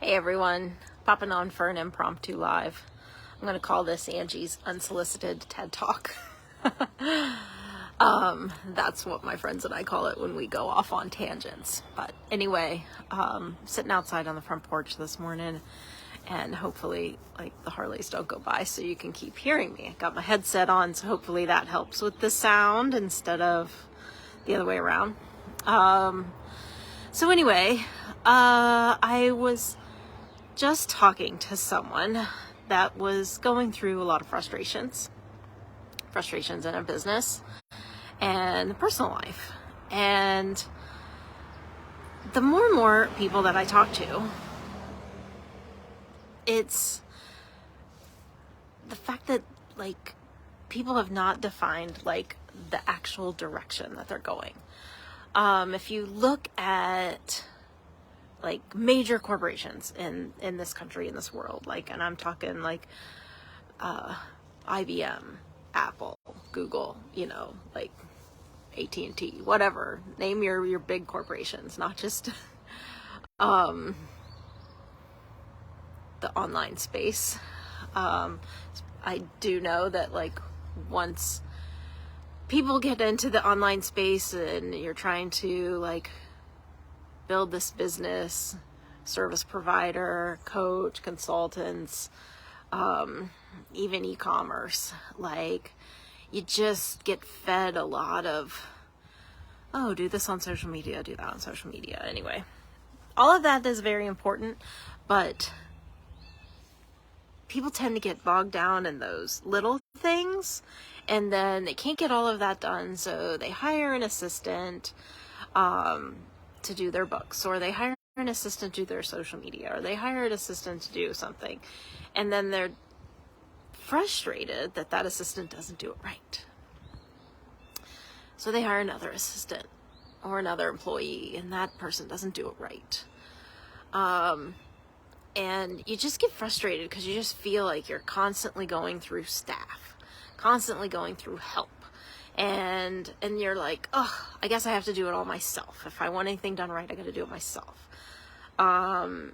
Hey everyone, popping on for an impromptu live. I'm going to call this Angie's Unsolicited TED Talk. That's what my friends and I call it when we go off on tangents. But anyway, sitting outside on the front porch this morning, and hopefully the Harleys don't go by so you can keep hearing me. I got my headset on, so hopefully that helps with the sound instead of the other way around. So anyway, I was just talking to someone that was going through a lot of frustrations in a business and personal life. And the more and more people that I talk to, it's the fact that people have not defined the actual direction that they're going. If you look at major corporations in this country, in this world, and I'm talking IBM, Apple, Google, AT&T, whatever, name your big corporations, not just the online space. I do know that once people get into the online space and you're trying to build this business, service provider, coach, consultants, even e-commerce, you just get fed a lot of, oh, do this on social media, do that on social media. Anyway, all of that is very important, but people tend to get bogged down in those little things, and then they can't get all of that done, so they hire an assistant to do their books, or they hire an assistant to do their social media, or they hire an assistant to do something, and then they're frustrated that that assistant doesn't do it right. So they hire another assistant or another employee, and that person doesn't do it right. And you just get frustrated because you just feel like you're constantly going through staff, constantly going through help. And you're like, oh, I guess I have to do it all myself. If I want anything done right, I got to do it myself. And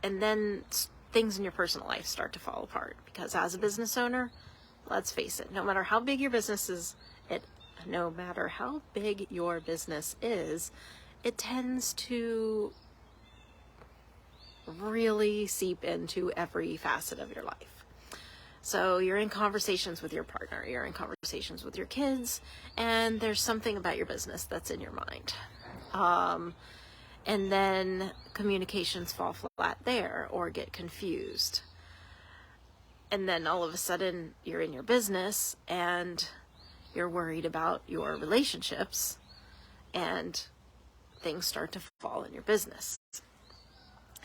then things in your personal life start to fall apart, because as a business owner, let's face it, no matter how big your business is, it tends to really seep into every facet of your life. So you're in conversations with your partner, you're in conversations with your kids, and there's something about your business that's in your mind. And then communications fall flat there or get confused. And then all of a sudden you're in your business and you're worried about your relationships, and things start to fall in your business.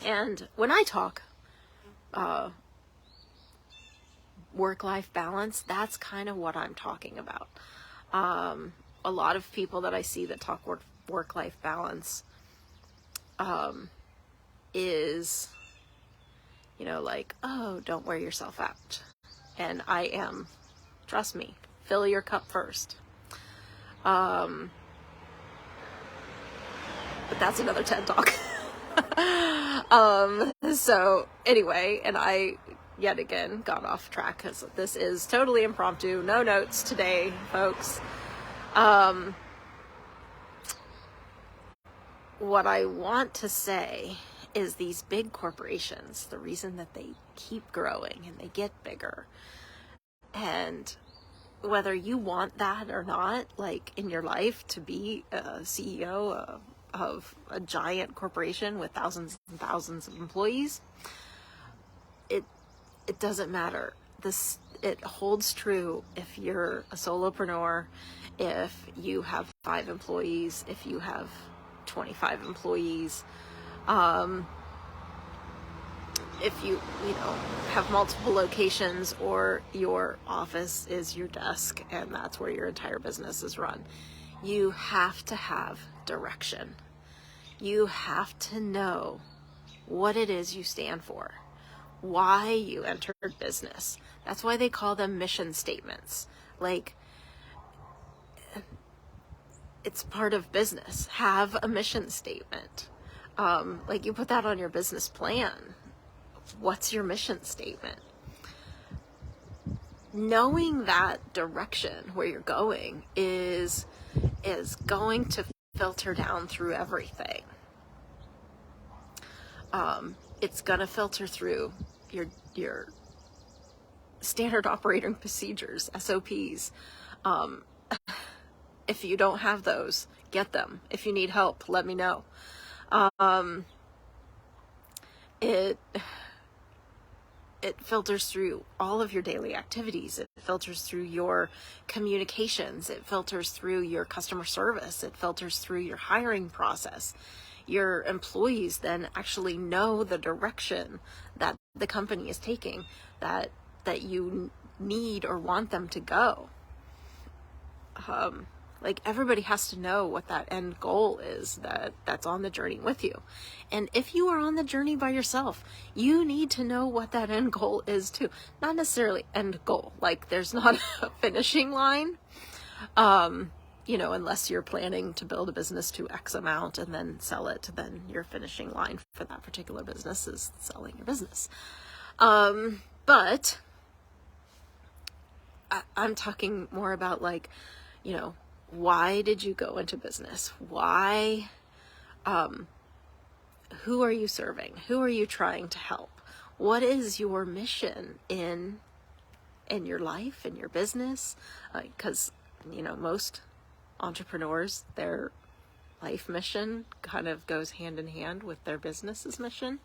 And when I talk work-life balance, that's kind of what I'm talking about. A lot of people that I see that talk work-life balance is, oh, don't wear yourself out. And I am, trust me, fill your cup first. But that's another TED Talk. So anyway, and I yet again got off track because this is totally impromptu, no notes today, folks. What I want to say is these big corporations, the reason that they keep growing and they get bigger, and whether you want that or not, in your life, to be a CEO of a giant corporation with thousands and thousands of employees, it doesn't matter. It holds true if you're a solopreneur, if you have 5 employees, if you have 25 employees, if you have multiple locations, or your office is your desk and that's where your entire business is run. You have to have direction. You have to know what it is you stand for, why you entered business. That's why they call them mission statements. It's part of business. Have a mission statement. Like you put that on your business plan. What's your mission statement? Knowing that direction where you're going is going to filter down through everything. It's going to filter through your standard operating procedures, SOPs. If you don't have those, get them. If you need help, let me know. It filters through all of your daily activities. It filters through your communications. It filters through your customer service. It filters through your hiring process. Your employees then actually know the direction that the company is taking, that you need or want them to go. Like everybody has to know what that end goal is that's on the journey with you. And if you are on the journey by yourself, you need to know what that end goal is too. Not necessarily end goal, like there's not a finishing line, unless you're planning to build a business to X amount and then sell it, then your finishing line for that particular business is selling your business. But I'm talking more about like, why did you go into business? Why, who are you serving? Who are you trying to help? What is your mission in your life, in your business? Because, most entrepreneurs, their life mission kind of goes hand in hand with their business's mission.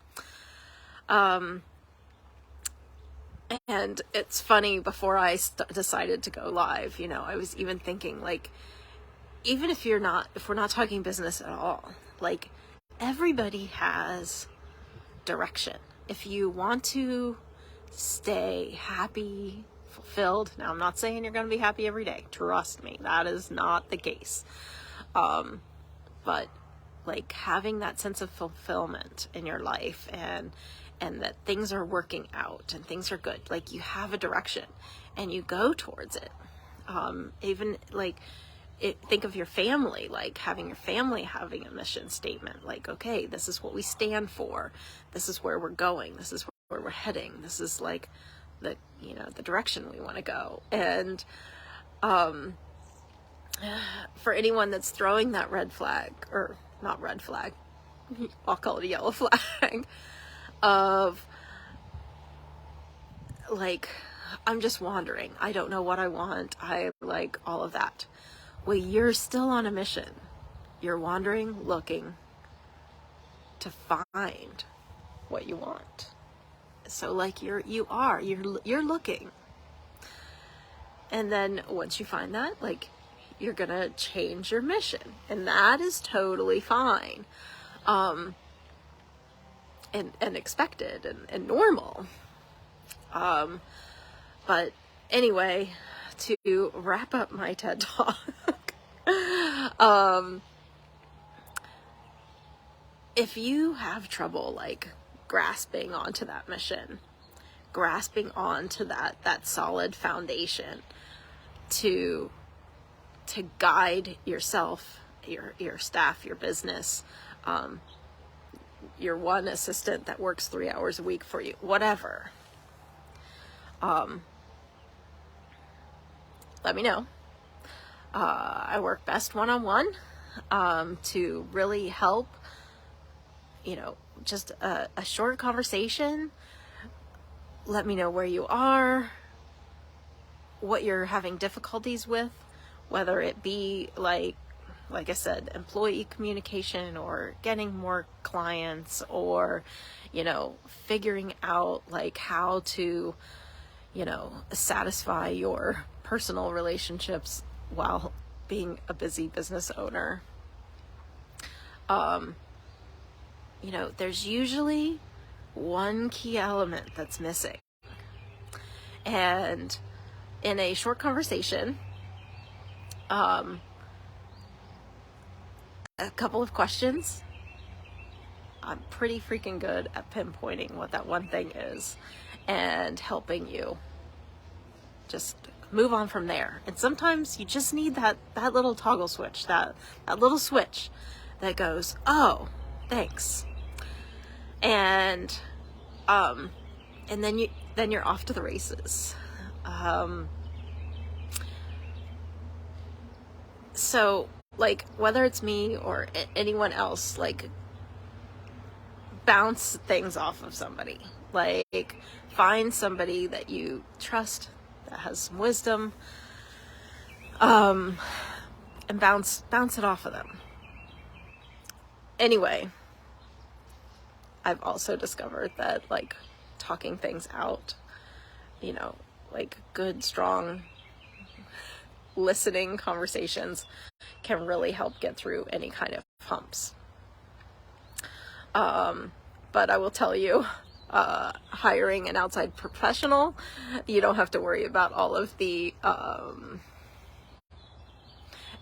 And it's funny, before I decided to go live, I was even thinking like, even if we're not talking business at all, like everybody has direction. If you want to stay happy, fulfilled, now I'm not saying you're going to be happy every day. Trust me, that is not the case. But like having that sense of fulfillment in your life and that things are working out and things are good, like you have a direction and you go towards it. Even like think of your family, like having a mission statement, like, okay, this is what we stand for. This is where we're going. This is where we're heading. This is like the direction we want to go. And, for anyone that's throwing that red flag, or not red flag, I'll call it a yellow flag, of like, I'm just wandering. I don't know what I want. I like all of that. Well, you're still on a mission. You're wandering, looking to find what you want. So like you're looking. And then once you find that, like you're gonna change your mission. And that is totally fine. And expected and normal. But anyway, to wrap up my TED Talk, if you have trouble like grasping onto that mission, grasping onto that solid foundation to guide yourself, your staff, your business, your one assistant that works 3 hours a week for you, whatever, let me know. I work best one-on-one, to really help, just a short conversation. Let me know where you are, what you're having difficulties with, whether it be like I said, employee communication, or getting more clients, or, figuring out like how to, satisfy your personal relationships while being a busy business owner. There's usually one key element that's missing. And in a short conversation, a couple of questions, I'm pretty freaking good at pinpointing what that one thing is and helping you just move on from there. And sometimes you just need that little toggle switch, that little switch that goes, oh, thanks. And then you're off to the races. So like, whether it's me or anyone else, like, bounce things off of somebody. Like, find somebody that you trust, that has some wisdom, and bounce it off of them. Anyway, I've also discovered that, like, talking things out, you know, like good, strong, listening conversations can really help get through any kind of humps. But I will tell you, hiring an outside professional, you don't have to worry about all of the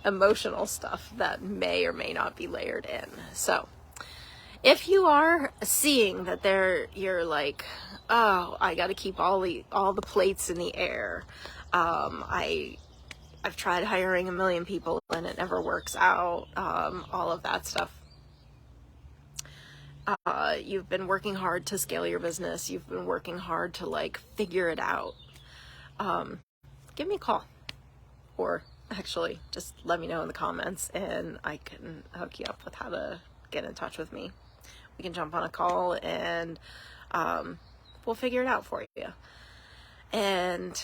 emotional stuff that may or may not be layered in. So if you are seeing that you're like, oh, I got to keep all the plates in the air. I've tried hiring 1 million people and it never works out. All of that stuff. You've been working hard to scale your business. You've been working hard to like figure it out. Give me a call, or actually just let me know in the comments and I can hook you up with how to get in touch with me. We can jump on a call and we'll figure it out for you and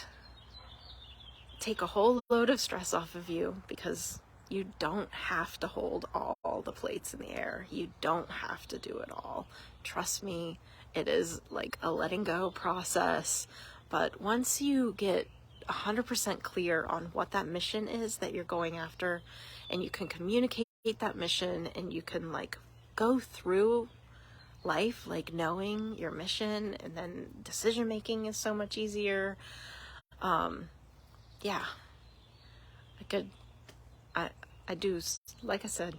take a whole load of stress off of you, because you don't have to hold all the plates in the air. You don't have to do it all. Trust me, it is like a letting go process. But once you get 100% clear on what that mission is that you're going after, and you can communicate that mission, and you can like go through life like knowing your mission, and then decision making is so much easier. Yeah, I do, like I said,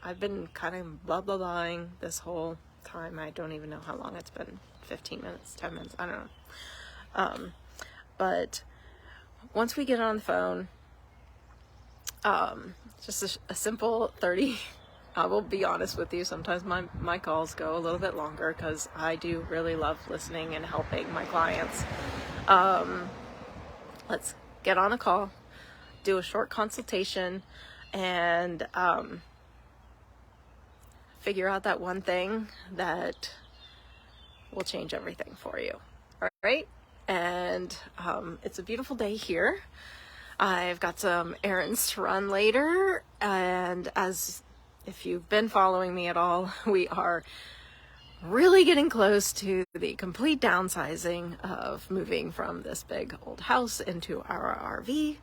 I've been kind of blah blah blahing this whole time. I don't even know how long it's been, 15 minutes, 10 minutes, I don't know. But once we get on the phone, just a simple 30, I will be honest with you, sometimes my calls go a little bit longer because I do really love listening and helping my clients. Let's get on a call, do a short consultation, and figure out that one thing that will change everything for you. All right? And it's a beautiful day here. I've got some errands to run later, and if you've been following me at all, we are really getting close to the complete downsizing of moving from this big old house into our RV.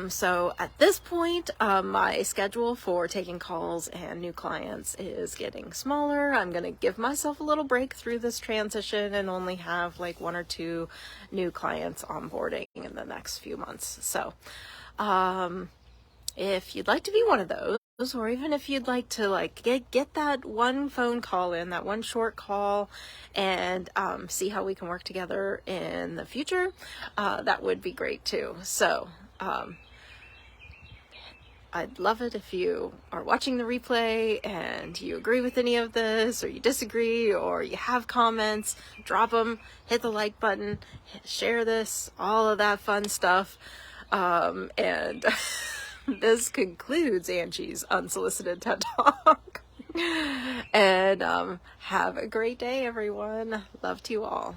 So at this point, my schedule for taking calls and new clients is getting smaller. I'm going to give myself a little break through this transition and only have like 1 or 2 new clients onboarding in the next few months. So, if you'd like to be one of those, or even if you'd like to like get that one phone call in, that one short call, and see how we can work together in the future, that would be great too. So I'd love it if you are watching the replay and you agree with any of this, or you disagree, or you have comments, drop them, hit the like button, share this, all of that fun stuff. And this concludes Angie's Unsolicited TED Talk. And have a great day, everyone. Love to you all.